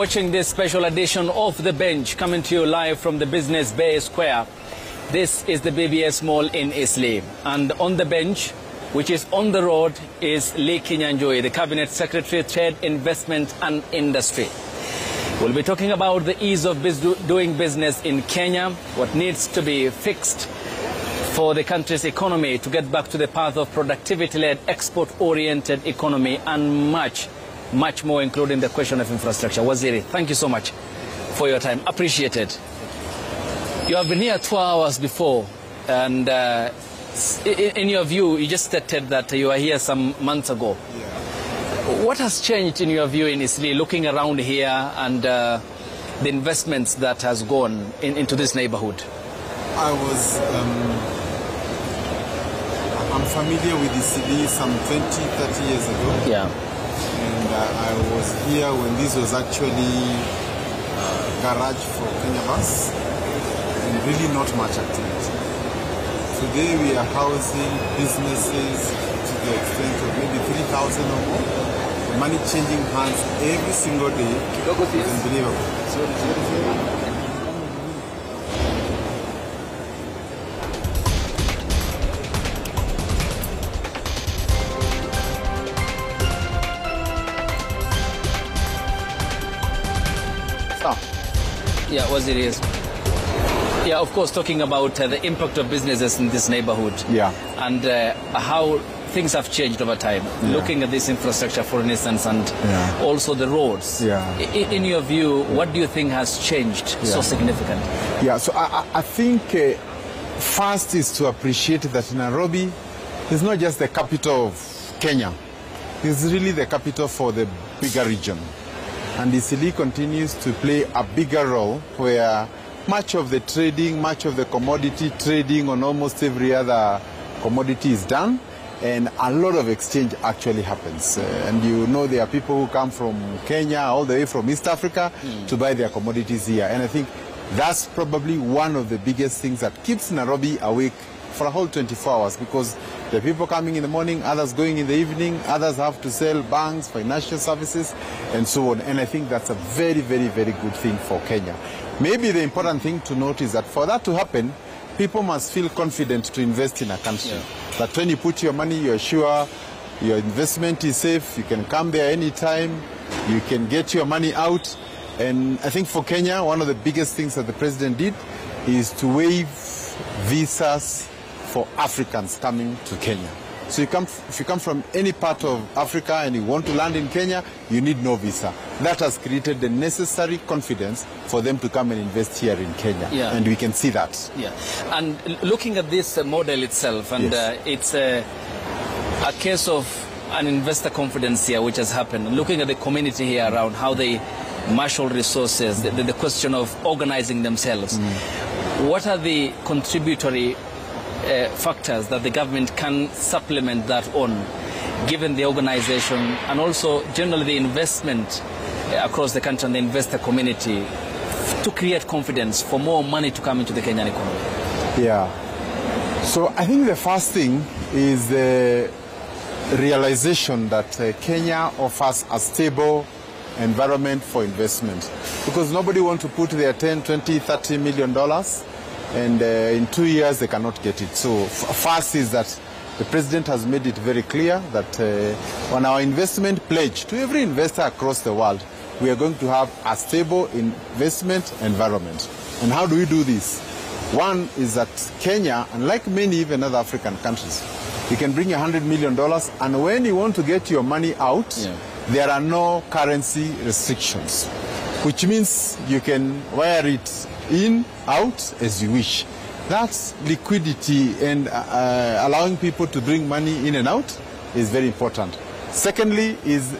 watching this special edition of The Bench, coming to you live from the Business Bay Square. This is the BBS Mall in Eastleigh. And on the bench, which is on the road, is Lee Kinyanjui, the Cabinet Secretary, Trade, Investment and Industry. We'll be talking about the ease of doing business in Kenya, what needs to be fixed for the country's economy to get back to the path of productivity-led, export-oriented economy, and much more, including the question of infrastructure. Waziri, thank you so much for your time. Appreciated. You have been here 2 hours before, and in your view, you just stated that you were here some months ago. Yeah. What has changed in your view in Eastleigh, looking around here and the investments that has gone into this neighborhood? I'm familiar with Eastleigh some 20-30 years ago. Yeah. And I was here when this was actually garage for Kenya Bus, and really not much activity. Today we are housing businesses to the extent of maybe 3,000 or more. Money changing hands every single day. It's unbelievable. Yeah, Waziri, yes. Yeah, of course, talking about the impact of businesses in this neighborhood. Yeah. And how things have changed over time. Yeah. Looking at this infrastructure, for instance, and also the roads. Yeah. In your view, what do you think has changed so significantly? Yeah, so I think first is to appreciate that Nairobi is not just the capital of Kenya. It's really the capital for the bigger region. And Eastleigh continues to play a bigger role where much of the trading, much of the commodity trading on almost every other commodity is done, and a lot of exchange actually happens. And you know there are people who come from Kenya, all the way from East Africa to buy their commodities here. And I think that's probably one of the biggest things that keeps Nairobi awake for a whole 24 hours, because there are people coming in the morning, others going in the evening, others have to sell banks, financial services, and so on. And I think that's a very, very, very good thing for Kenya. Maybe the important thing to note is that for that to happen, people must feel confident to invest in a country. Yeah. That when you put your money, you're sure your investment is safe, you can come there anytime, you can get your money out. And I think for Kenya, one of the biggest things that the president did is to waive visas for Africans coming to Kenya. So if you come from any part of Africa and you want to land in Kenya, you need no visa. That has created the necessary confidence for them to come and invest here in Kenya. Yeah. And we can see that. Yeah. And looking at this model itself, and it's a case of an investor confidence here which has happened. And looking at the community here around, how they marshal resources, the question of organizing themselves. What are the contributory factors that the government can supplement that on, given the organization and also generally the investment across the country and the investor community, to create confidence for more money to come into the Kenyan economy? Yeah. So I think the first thing is the realization that Kenya offers a stable environment for investment, because nobody wants to put their $10, $20, $30 million and in 2 years they cannot get it. So first is that the president has made it very clear that on our investment pledge to every investor across the world, we are going to have a stable investment environment. And how do we do this? One is that Kenya, unlike many even other African countries, you can bring $100 million, and when you want to get your money out, there are no currency restrictions, which means you can wire it in, out, as you wish. That's liquidity, and allowing people to bring money in and out is very important. Secondly is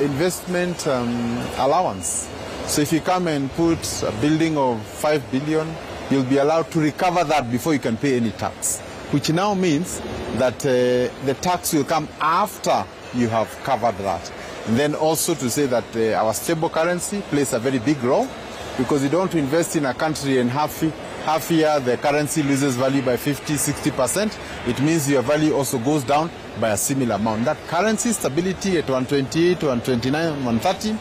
investment allowance. So if you come and put a building of 5 billion, you'll be allowed to recover that before you can pay any tax, which now means that the tax will come after you have covered that. And then also to say that our stable currency plays a very big role, because you don't invest in a country and half year the currency loses value by 50-60%. It means your value also goes down by a similar amount. That currency stability at 128, 129, 130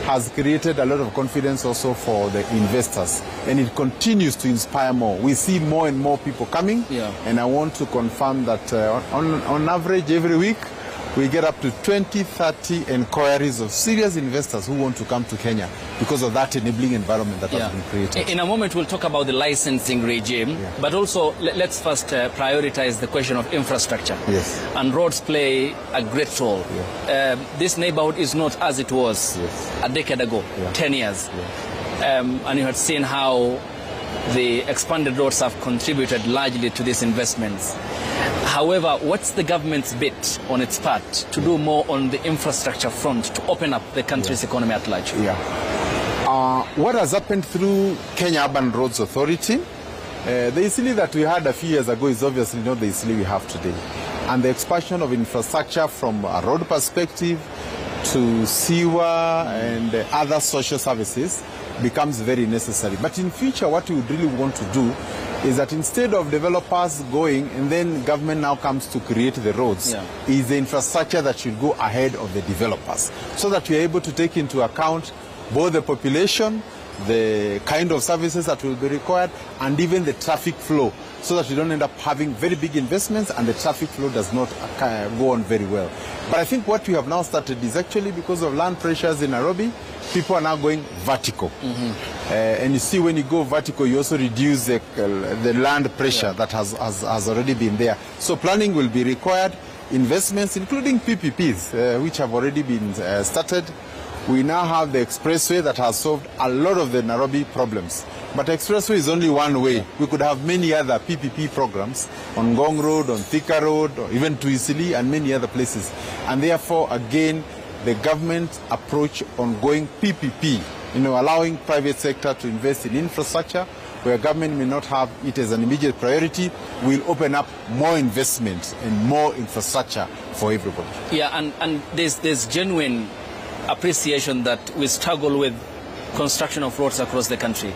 has created a lot of confidence also for the investors, and it continues to inspire more. We see more and more people coming, and I want to confirm that on average every week we get up to 20, 30 inquiries of serious investors who want to come to Kenya because of that enabling environment that has been created. In a moment we'll talk about the licensing regime, but also let's first prioritize the question of infrastructure. Yes. And roads play a great role. This neighborhood is not as it was a decade ago, 10 years. And you had seen how the expanded roads have contributed largely to these investments. However, what's the government's bit on its part to do more on the infrastructure front to open up the country's economy at large? What has happened through Kenya Urban Roads Authority, the Eastleigh that we had a few years ago is obviously not the Eastleigh we have today. And the expansion of infrastructure from a road perspective to sewer and other social services becomes very necessary. But in future, what we would really want to do is that instead of developers going and then government now comes to create the roads, is the infrastructure that should go ahead of the developers, so that we are able to take into account both the population, the kind of services that will be required, and even the traffic flow, so that we don't end up having very big investments and the traffic flow does not go on very well. But I think what we have now started is actually because of land pressures in Nairobi, people are now going vertical. And you see, when you go vertical, you also reduce the land pressure that has already been there. So planning will be required, investments, including PPPs, which have already been started. We now have the expressway that has solved a lot of the Nairobi problems. But expressway is only one way. We could have many other PPP programs on Ngong Road, on Thika Road, or even to Eastleigh and many other places. And therefore, again, the government approach on going PPP, allowing private sector to invest in infrastructure, where government may not have it as an immediate priority, will open up more investment and more infrastructure for everybody. And there's genuine appreciation that we struggle with construction of roads across the country.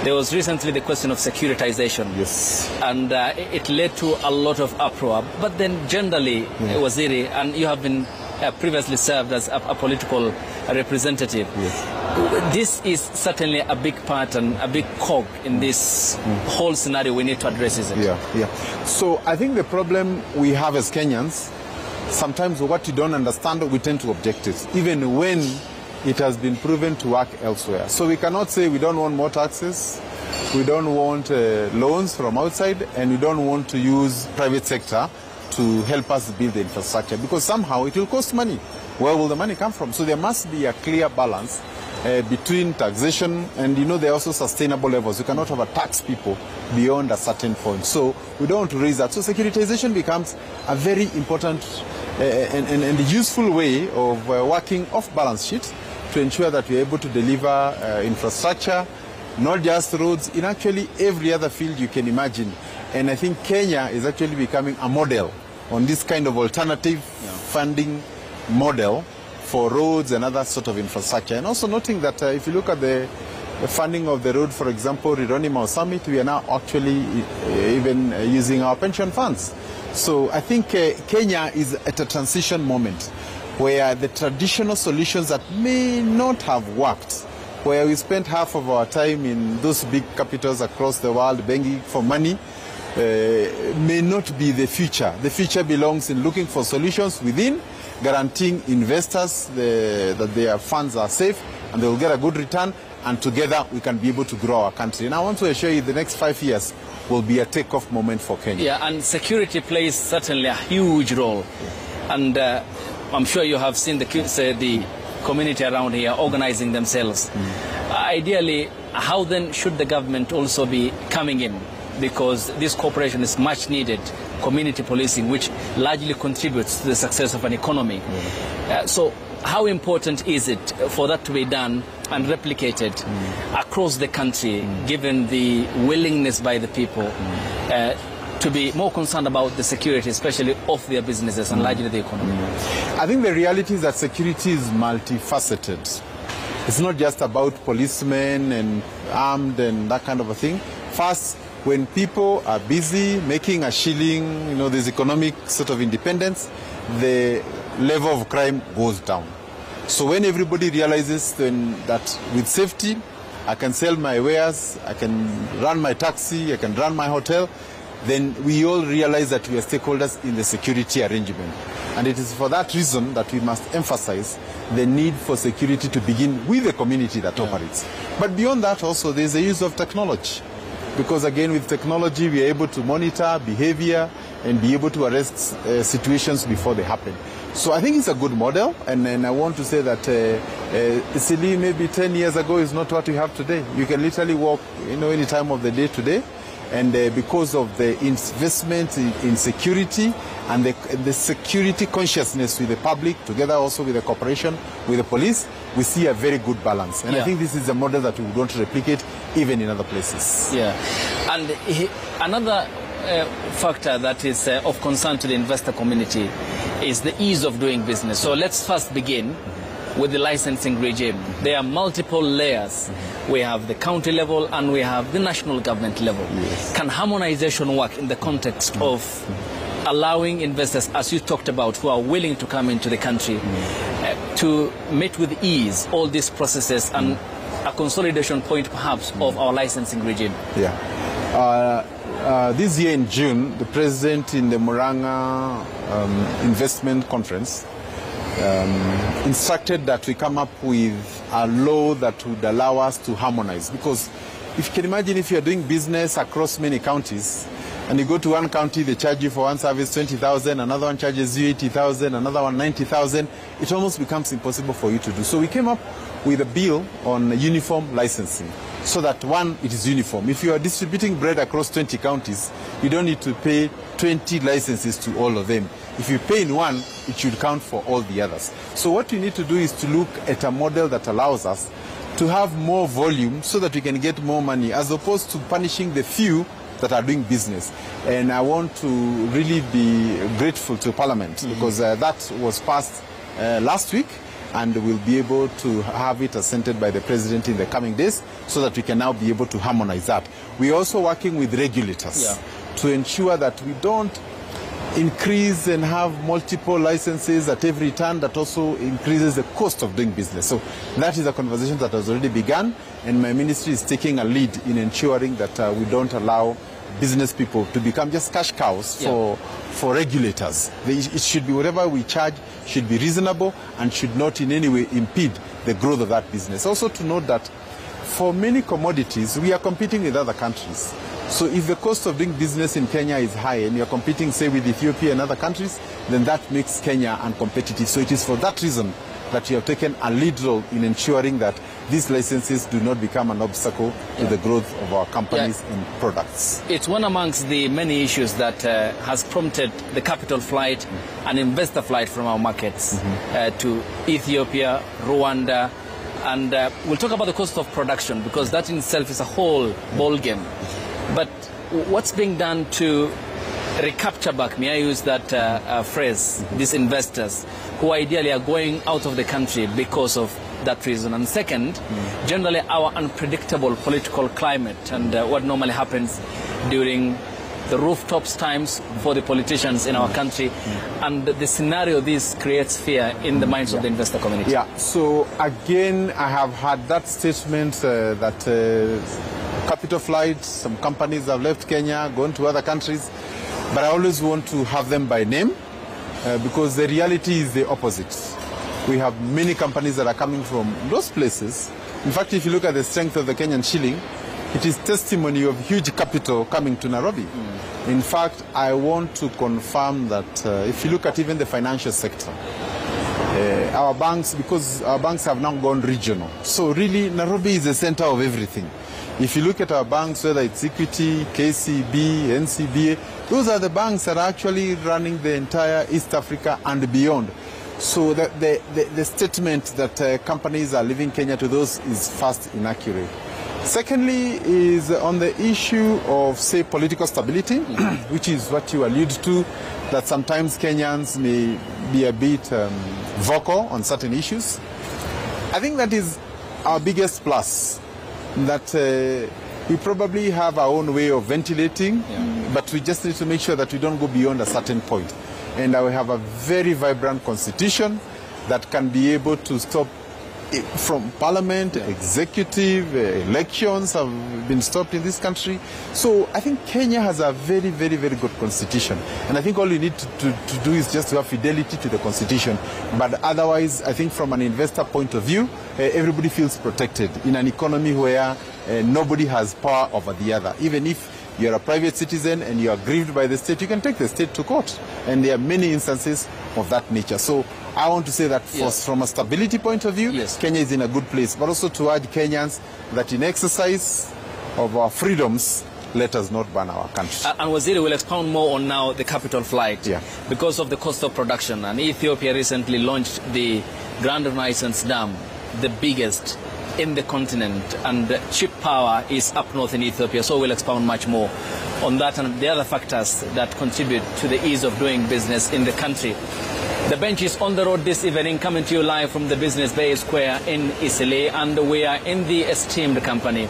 There was recently the question of securitization. And it led to a lot of uproar. But then generally, Waziri, and you have been previously served as a political representative, this is certainly a big part and a big cog in this whole scenario we need to address, isn't it? So I think the problem we have as Kenyans, sometimes what you don't understand, we tend to object it, even when it has been proven to work elsewhere. So we cannot say we don't want more taxes, we don't want loans from outside, and we don't want to use private sector to help us build the infrastructure, because somehow it will cost money. Where will the money come from? So there must be a clear balance between taxation and, there are also sustainable levels. You cannot have a tax people beyond a certain point. So we don't want to raise that. So securitization becomes a very important and useful way of working off balance sheet to ensure that we're able to deliver infrastructure, not just roads, in actually every other field you can imagine. And I think Kenya is actually becoming a model on this kind of alternative funding model for roads and other sort of infrastructure. And also noting that if you look at the funding of the road, for example, Rironi-Mau Summit, we are now actually even using our pension funds. So I think Kenya is at a transition moment where the traditional solutions that may not have worked, where we spent half of our time in those big capitals across the world begging for money, may not be the future. The future belongs in looking for solutions within, guaranteeing investors that their funds are safe and they will get a good return, and together we can be able to grow our country. And I want to assure you the next 5 years will be a take-off moment for Kenya. And security plays certainly a huge role. And I'm sure you have seen the community around here organizing themselves. Ideally, how then should the government also be coming in? Because this cooperation is much needed, community policing, which largely contributes to the success of an economy. So how important is it for that to be done and replicated across the country, given the willingness by the people to be more concerned about the security, especially of their businesses and largely the economy? I think the reality is that security is multifaceted. It's not just about policemen and armed and that kind of a thing. First, when people are busy making a shilling, there's economic sort of independence, the level of crime goes down. So when everybody realizes then that with safety, I can sell my wares, I can run my taxi, I can run my hotel, then we all realize that we are stakeholders in the security arrangement. And it is for that reason that we must emphasize the need for security to begin with the community that operates. But beyond that also, there's the use of technology. Because again, with technology, we are able to monitor behavior and be able to arrest situations before they happen. So I think it's a good model, and I want to say that Isili maybe 10 years ago is not what we have today. You can literally walk, any time of the day today, and because of the investment in security and the security consciousness with the public, together also with the cooperation with the police, we see a very good balance. And I think this is a model that we want to replicate even in other places. Yeah, and another factor that is of concern to the investor community is the ease of doing business. So let's first begin with the licensing regime. There are multiple layers. We have the county level and we have the national government level. Yes. Can harmonization work in the context of allowing investors, as you talked about, who are willing to come into the country, to meet with ease all these processes and a consolidation point perhaps of our licensing regime? Yeah. This year in June, the president in the Muranga investment conference instructed that we come up with a law that would allow us to harmonize. Because if you can imagine, if you're doing business across many counties, and you go to one county, they charge you for one service 20,000, another one charges you 80,000, another one 90,000, it almost becomes impossible for you to do. So we came up with a bill on uniform licensing, so that one, it is uniform. If you are distributing bread across 20 counties, you don't need to pay 20 licenses to all of them. If you pay in one, it should count for all the others. So what we need to do is to look at a model that allows us to have more volume so that we can get more money, as opposed to punishing the few that are doing business. And I want to really be grateful to Parliament because that was passed last week, and we'll be able to have it assented by the President in the coming days so that we can now be able to harmonize that. We're also working with regulators to ensure that we don't increase and have multiple licenses at every turn. That also increases the cost of doing business. So that is a conversation that has already begun, and my ministry is taking a lead in ensuring that we don't allow business people to become just cash cows for regulators. It should be, whatever we charge should be reasonable and should not in any way impede the growth of that business. Also to note that for many commodities, we are competing with other countries. So if the cost of doing business in Kenya is high and you're competing, say, with Ethiopia and other countries, then that makes Kenya uncompetitive. So it is for that reason that you have taken a lead role in ensuring that these licenses do not become an obstacle to the growth of our companies and products. It's one amongst the many issues that has prompted the capital flight and investor flight from our markets to Ethiopia, Rwanda, and we'll talk about the cost of production, because that in itself is a whole ball game. But what's being done to recapture back, may I use that phrase, these investors who ideally are going out of the country because of that reason? And second, generally our unpredictable political climate and what normally happens during the rooftops times for the politicians in our country, and the scenario this creates fear in the minds of the investor community. Yeah, so again, I have had that statement that capital flights, some companies have left Kenya, gone to other countries, but I always want to have them by name because the reality is the opposite. We have many companies that are coming from those places. In fact, if you look at the strength of the Kenyan shilling, it is testimony of huge capital coming to Nairobi. In fact, I want to confirm that if you look at even the financial sector, our banks, because our banks have now gone regional, so really Nairobi is the center of everything. If you look at our banks, whether it's Equity, KCB, NCBA, those are the banks that are actually running the entire East Africa and beyond. So the statement that companies are leaving Kenya to those is first inaccurate. Secondly is on the issue of, say, political stability, which is what you allude to, that sometimes Kenyans may be a bit vocal on certain issues. I think that is our biggest plus, that we probably have our own way of ventilating, but we just need to make sure that we don't go beyond a certain point. And we have a very vibrant constitution, that can be able to stop from parliament, executive, elections have been stopped in this country. So I think Kenya has a very, very, very good constitution. And I think all you need to do is just to have fidelity to the constitution. But otherwise, I think from an investor point of view, everybody feels protected in an economy where nobody has power over the other. Even if you're a private citizen and you are aggrieved by the state, you can take the state to court. And there are many instances of that nature. So I want to say that from a stability point of view, Kenya is in a good place. But also to urge Kenyans that in exercise of our freedoms, let us not ban our country. And Waziri will expound more on now the capital flight because of the cost of production. And Ethiopia recently launched the Grand Renaissance Dam, the biggest in the continent, and cheap power is up north in Ethiopia, so we'll expound much more on that and the other factors that contribute to the ease of doing business in the country. The bench is on the road this evening, coming to you live from the Business Bay Square in Eastleigh, and we are in the esteemed company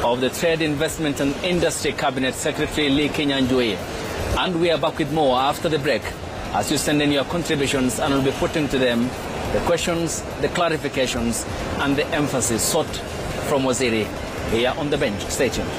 of the Trade, Investment and Industry Cabinet Secretary Lee Kinyanjui. And we are back with more after the break, as you send in your contributions, and we'll be putting to them the questions, the clarifications, and the emphasis sought from Waziri here on the bench. Stay tuned.